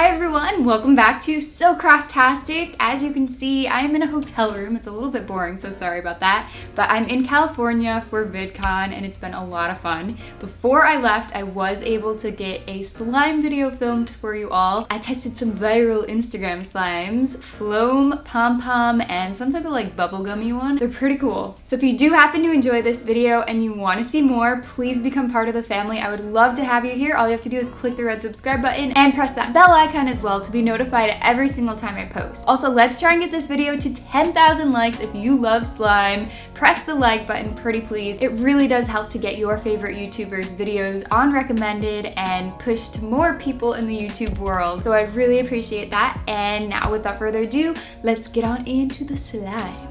Hi everyone, welcome back to SoCraftastic. As you can see, I am in a hotel room. It's a little bit boring, so sorry about that. But I'm in California for VidCon and it's been a lot of fun. Before I left, I was able to get a slime video filmed for you all. I tested some viral Instagram slimes, Floam, Pom Pom, and some type of like bubblegummy one. They're pretty cool. So if you do happen to enjoy this video and you want to see more, please become part of the family. I would love to have you here. All you have to do is click the red subscribe button and press that bell icon as well to be notified every single time I post. Also, let's try and get this video to 10,000 likes. If you love slime, press the like button pretty please. It really does help to get your favorite YouTubers videos on recommended and push to more people in the YouTube world. So I really appreciate that. And now without further ado, let's get on into the slime.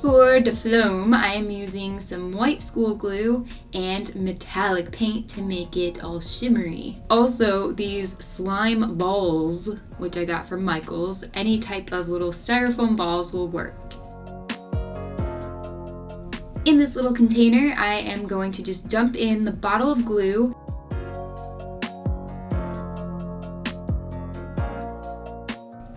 For the Floam, I am using some white school glue and metallic paint to make it all shimmery. Also, these slime balls, which I got from Michael's, any type of little styrofoam balls will work. In this little container, I am going to just dump in the bottle of glue,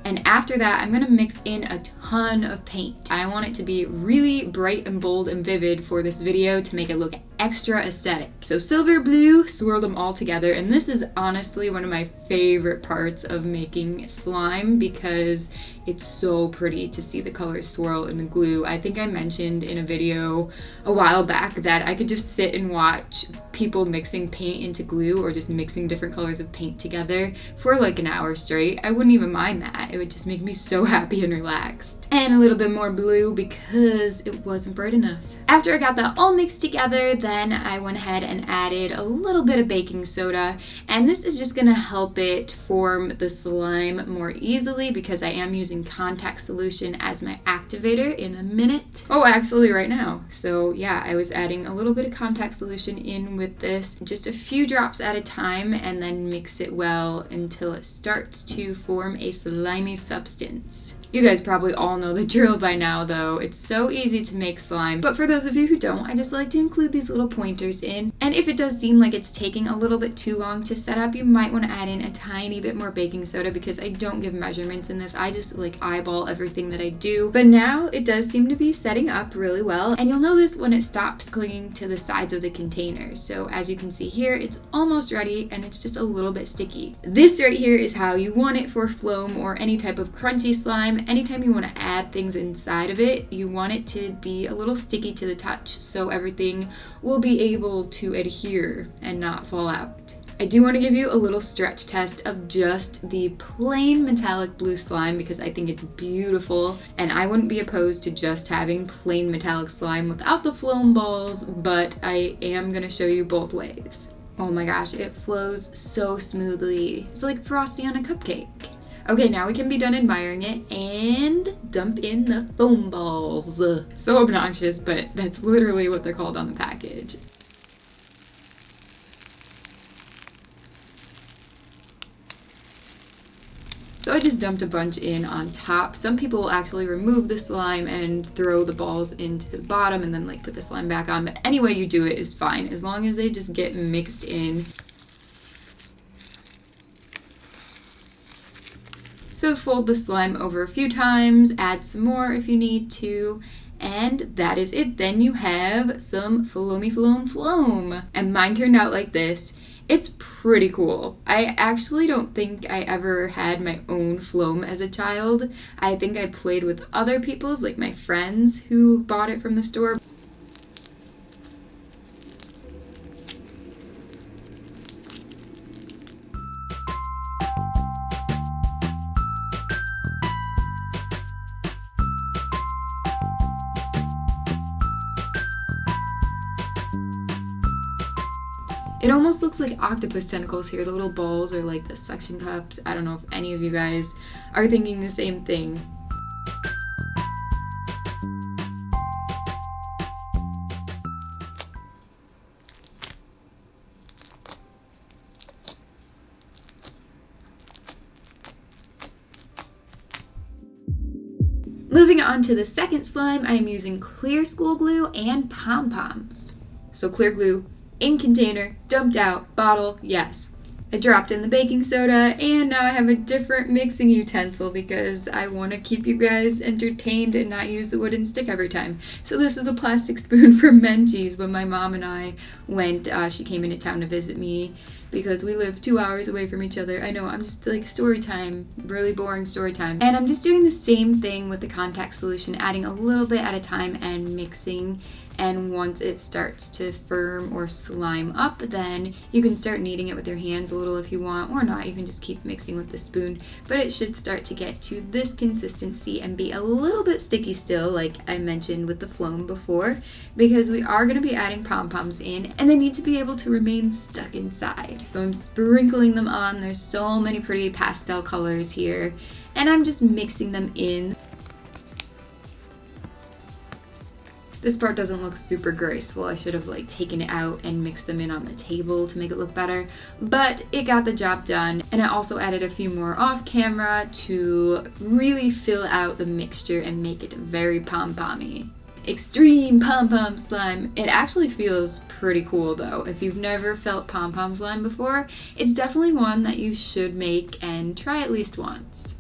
and after that, I'm gonna mix in a ton of paint. I want it to be really bright and bold and vivid for this video to make it look extra aesthetic. So silver, blue, swirl them all together, and this is honestly one of my favorite parts of making slime because it's so pretty to see the colors swirl in the glue. I think I mentioned in a video a while back that I could just sit and watch people mixing paint into glue or just mixing different colors of paint together for like an hour straight. I wouldn't even mind that. It would just make me so happy and relaxed. And a little bit more blue because it wasn't bright enough. After I got that all mixed together, then I went ahead and added a little bit of baking soda, and this is just gonna help it form the slime more easily because I am using contact solution as my activator in a minute. Oh, actually right now. So yeah, I was adding a little bit of contact solution in with this, just a few drops at a time, and then mix it well until it starts to form a slimy substance. You guys probably all know the drill by now though. It's so easy to make slime. But for those of you who don't, I just like to include these little pointers in. And if it does seem like it's taking a little bit too long to set up, you might want to add in a tiny bit more baking soda because I don't give measurements in this. I just like eyeball everything that I do. But now it does seem to be setting up really well. And you'll know this when it stops clinging to the sides of the container. So as you can see here, it's almost ready and it's just a little bit sticky. This right here is how you want it for Floam or any type of crunchy slime. Anytime you want to add things inside of it, you want it to be a little sticky to the touch so everything will be able to adhere and not fall out. I do want to give you a little stretch test of just the plain metallic blue slime because I think it's beautiful, and I wouldn't be opposed to just having plain metallic slime without the Floam balls, but I am going to show you both ways. Oh my gosh, it flows so smoothly. It's like frosting on a cupcake. Okay, now we can be done admiring it and dump in the foam balls. So obnoxious, but that's literally what they're called on the package. So I just dumped a bunch in on top. Some people will actually remove the slime and throw the balls into the bottom and then like put the slime back on. But any way you do it is fine as long as they just get mixed in. So fold the slime over a few times, add some more if you need to, and that is it. Then you have some Floamy Floam. And mine turned out like this. It's pretty cool. I actually don't think I ever had my own Floam as a child. I think I played with other people's, like my friends who bought it from the store. It almost looks like octopus tentacles here. The little balls are like the suction cups. I don't know if any of you guys are thinking the same thing. Moving on to the second slime, I am using clear school glue and pom-poms. So clear glue, in container, dumped out, bottle, yes. I dropped in the baking soda, and now I have a different mixing utensil because I want to keep you guys entertained and not use the wooden stick every time. So this is a plastic spoon from Menchie's. When my mom and I went, she came into town to visit me because we live 2 hours away from each other. I know, I'm just like story time, really boring story time. And I'm just doing the same thing with the contact solution, adding a little bit at a time and mixing. And once it starts to firm or slime up, then you can start kneading it with your hands a little if you want, or not. You can just keep mixing with the spoon. But it should start to get to this consistency and be a little bit sticky still, like I mentioned with the Floam before, because we are going to be adding Pom Poms in, and they need to be able to remain stuck inside. So I'm sprinkling them on. There's so many pretty pastel colors here, and I'm just mixing them in. This part doesn't look super graceful. I should have like taken it out and mixed them in on the table to make it look better, but it got the job done. And I also added a few more off camera to really fill out the mixture and make it very pom-pommy. Extreme pom-pom slime. It actually feels pretty cool though. If you've never felt pom-pom slime before, it's definitely one that you should make and try at least once.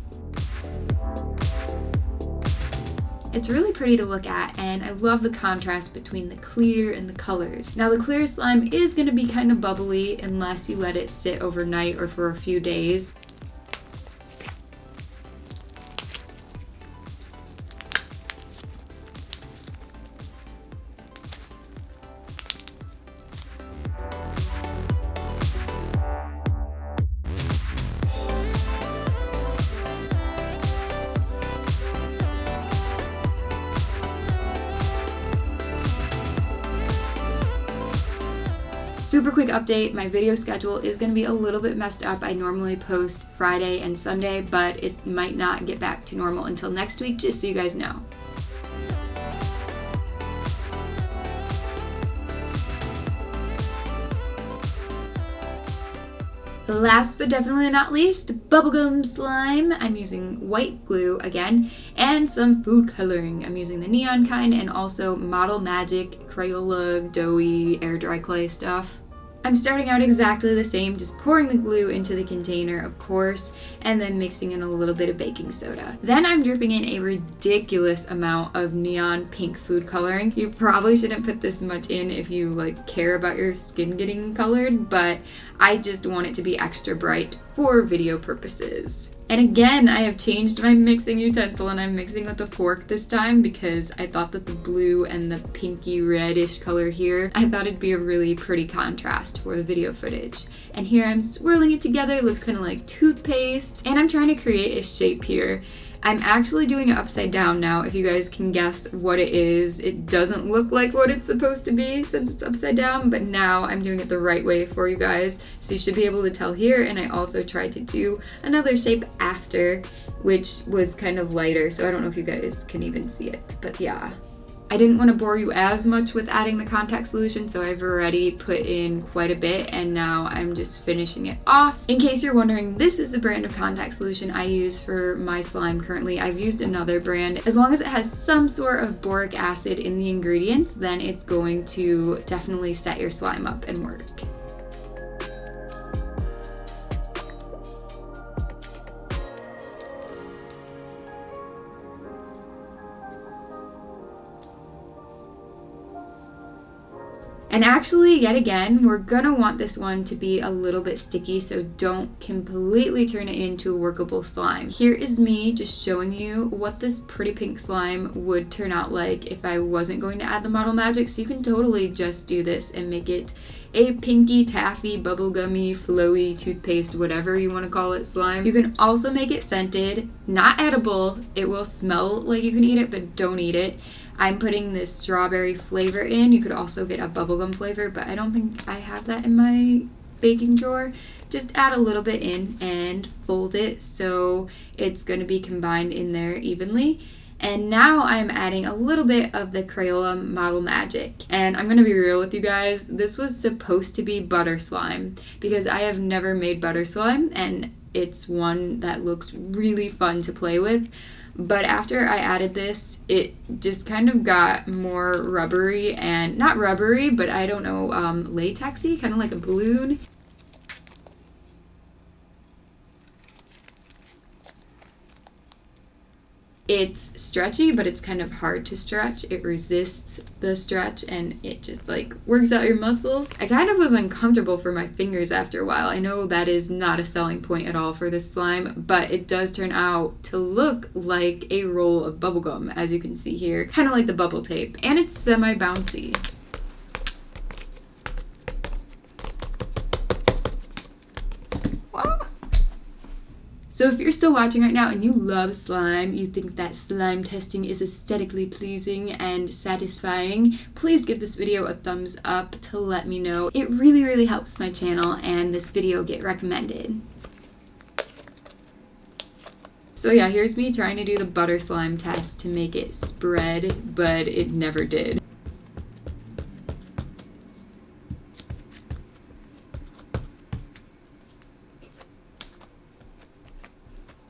It's really pretty to look at, and I love the contrast between the clear and the colors. Now the clear slime is going to be kind of bubbly unless you let it sit overnight or for a few days. Super quick update, my video schedule is going to be a little bit messed up. I normally post Friday and Sunday, but it might not get back to normal until next week, just so you guys know. Last but definitely not least, bubblegum slime. I'm using white glue again and some food coloring. I'm using the neon kind and also Model Magic Crayola doughy air dry clay stuff. I'm starting out exactly the same, just pouring the glue into the container, of course, and then mixing in a little bit of baking soda. Then I'm dripping in a ridiculous amount of neon pink food coloring. You probably shouldn't put this much in if you like care about your skin getting colored, but I just want it to be extra bright for video purposes. And again, I have changed my mixing utensil and I'm mixing with a fork this time because I thought that the blue and the pinky reddish color here, I thought it'd be a really pretty contrast for the video footage. And here I'm swirling it together, it looks kind of like toothpaste, and I'm trying to create a shape here. I'm actually doing it upside down now, if you guys can guess what it is. It doesn't look like what it's supposed to be since it's upside down, but now I'm doing it the right way for you guys, so you should be able to tell here. And I also tried to do another shape after, which was kind of lighter, so I don't know if you guys can even see it, but yeah. I didn't want to bore you as much with adding the contact solution, so I've already put in quite a bit, and now I'm just finishing it off. In case you're wondering, this is the brand of contact solution I use for my slime currently. I've used another brand. As long as it has some sort of boric acid in the ingredients, then it's going to definitely set your slime up and work. And actually, yet again, we're gonna want this one to be a little bit sticky, so don't completely turn it into a workable slime. Here is me just showing you what this pretty pink slime would turn out like if I wasn't going to add the Model Magic, so you can totally just do this and make it a pinky, taffy, bubblegummy, flowy, toothpaste, whatever you want to call it, slime. You can also make it scented, not edible. It will smell like you can eat it, but don't eat it. I'm putting this strawberry flavor in. You could also get a bubblegum flavor, but I don't think I have that in my baking drawer. Just add a little bit in and fold it so it's going to be combined in there evenly. And now I'm adding a little bit of the Crayola Model Magic. And I'm going to be real with you guys, this was supposed to be butter slime because I have never made butter slime and it's one that looks really fun to play with. But after I added this, it just kind of got more rubbery, and not rubbery, but I don't know, latexy, kind of like a balloon. It's stretchy, but it's kind of hard to stretch. It resists the stretch and it just like works out your muscles. I kind of was uncomfortable for my fingers after a while. I know that is not a selling point at all for this slime, but it does turn out to look like a roll of bubblegum, as you can see here. Kind of like the bubble tape. And it's semi-bouncy. So if you're still watching right now and you love slime, you think that slime testing is aesthetically pleasing and satisfying, please give this video a thumbs up to let me know. It really, really helps my channel and this video get recommended. So yeah, here's me trying to do the butter slime test to make it spread, but it never did.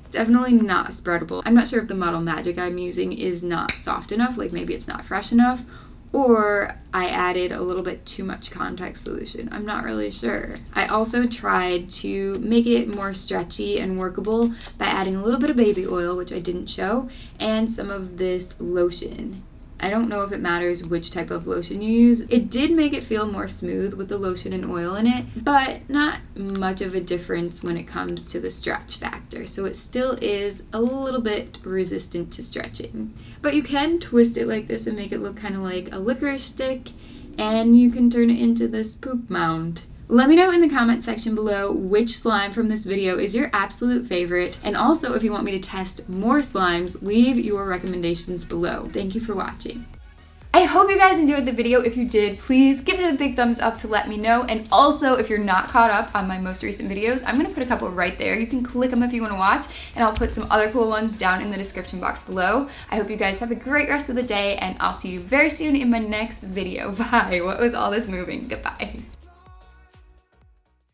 Definitely not spreadable. I'm not sure if the Model Magic I'm using is not soft enough, like maybe it's not fresh enough, or I added a little bit too much contact solution. I'm not really sure. I also tried to make it more stretchy and workable by adding a little bit of baby oil, which I didn't show, and some of this lotion. I don't know if it matters which type of lotion you use. It did make it feel more smooth with the lotion and oil in it, but not much of a difference when it comes to the stretch factor. So it still is a little bit resistant to stretching. But you can twist it like this and make it look kind of like a licorice stick, and you can turn it into this poop mound. Let me know in the comment section below which slime from this video is your absolute favorite, and also if you want me to test more slimes, leave your recommendations below. Thank you for watching. I hope you guys enjoyed the video. If you did, please give it a big thumbs up to let me know, and also if you're not caught up on my most recent videos, I'm going to put a couple right there. You can click them if you want to watch, and I'll put some other cool ones down in the description box below. I hope you guys have a great rest of the day, and I'll see you very soon in my next video. Bye. What was all this moving? Goodbye.